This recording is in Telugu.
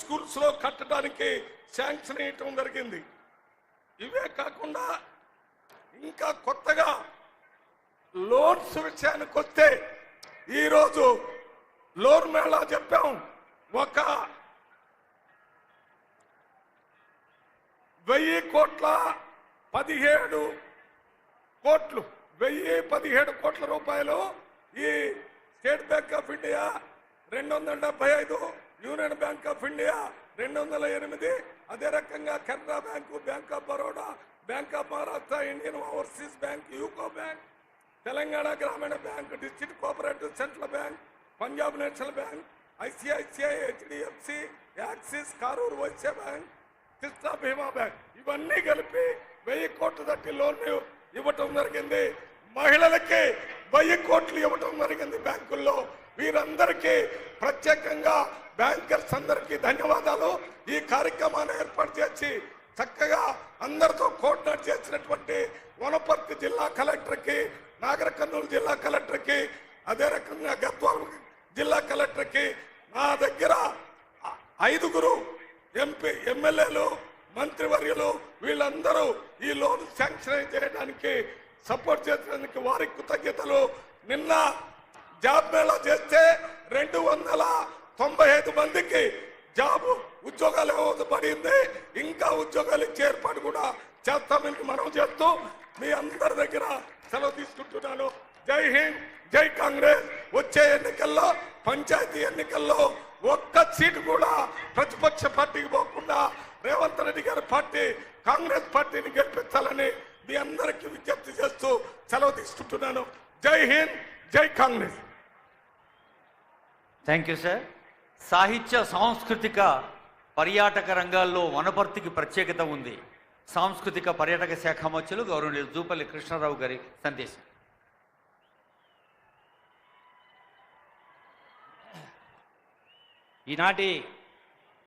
స్కూల్స్ లో కట్టడానికి శాంక్షన్ ఇవ్వటం జరిగింది. ఇవే కాకుండా ఇంకా కొత్తగా లోన్స్ విషయానికి వస్తే ఈరోజు లోన్ మేళా చెప్పాం. ఒక 1017 కోట్ల రూపాయలు ఈ State Bank of India 275, Union Bank of India 208, అదే రకంగా Canara Bank, Bank of Baroda, Bank of Maharashtra, Indian Overseas Bank, UCO Bank, Telangana Grameena Bank, District Cooperative Central Bank, Punjab National Bank, ICICI, HDFC, Axis, Karur Vysya Bank, Krishna Bhima Bank, ఇవన్నీ కలిపి 1000 కోట్లు తట్టి లోన్ ఇవ్వటం జరిగింది. మహిళలకి 1000 కోట్లు ఇవ్వటం జరిగింది బ్యాంకుల్లో. వీరందరికీ ప్రత్యేకంగా బ్యాంకర్స్ అందరికీ ధన్యవాదాలు. ఈ కార్యక్రమాన్ని ఏర్పాటు చేసి చక్కగా అందరితో కోఆర్డినేట్ చేసినటువంటి వనపర్తి జిల్లా కలెక్టర్కి, నాగర్ కర్నూలు జిల్లా కలెక్టర్కి, అదే రకంగా గద్వాల జిల్లా కలెక్టర్కి, నా దగ్గర 5 ఎమ్మెల్యేలు, మంత్రివర్యులు వీళ్ళందరూ ఈ లోన్ శాంక్షన్ చేయడానికి సపోర్ట్ చేసినందుకు వారికి కృతజ్ఞతలు. నిన్న జాబ్ మేళా చేస్తే 295 మందికి ఉద్యోగాలు ఇవ్వబడింది. ఇంకా ఉద్యోగాలు ఇచ్చే ఏర్పాటు కూడా చేస్తామని మనం చేస్తూ మీ అందరి దగ్గర సెలవు తీసుకుంటున్నాను. జై హింద్, జై కాంగ్రెస్. వచ్చే ఎన్నికల్లో, పంచాయతీ ఎన్నికల్లో ఒక్క సీటు కూడా ప్రతిపక్ష పార్టీకి పోకుండా రేవంత్ రెడ్డి గారి పార్టీ కాంగ్రెస్ పార్టీని గెలిపించాలని మీ అందరికీ విజ్ఞప్తి చేస్తూ సెలవు తీసుకుంటున్నాను. జై హింద్, జై కాంగ్రెస్. Thank you sir. సాహిత్య, సాంస్కృతిక, పర్యాటక రంగాల్లో వనపర్తికి ప్రత్యేకత ఉంది. సాంస్కృతిక పర్యాటక శాఖ మంత్రులు గౌరవనీయులు జూపల్లి కృష్ణారావు గారి సందేశం. ఈనాటి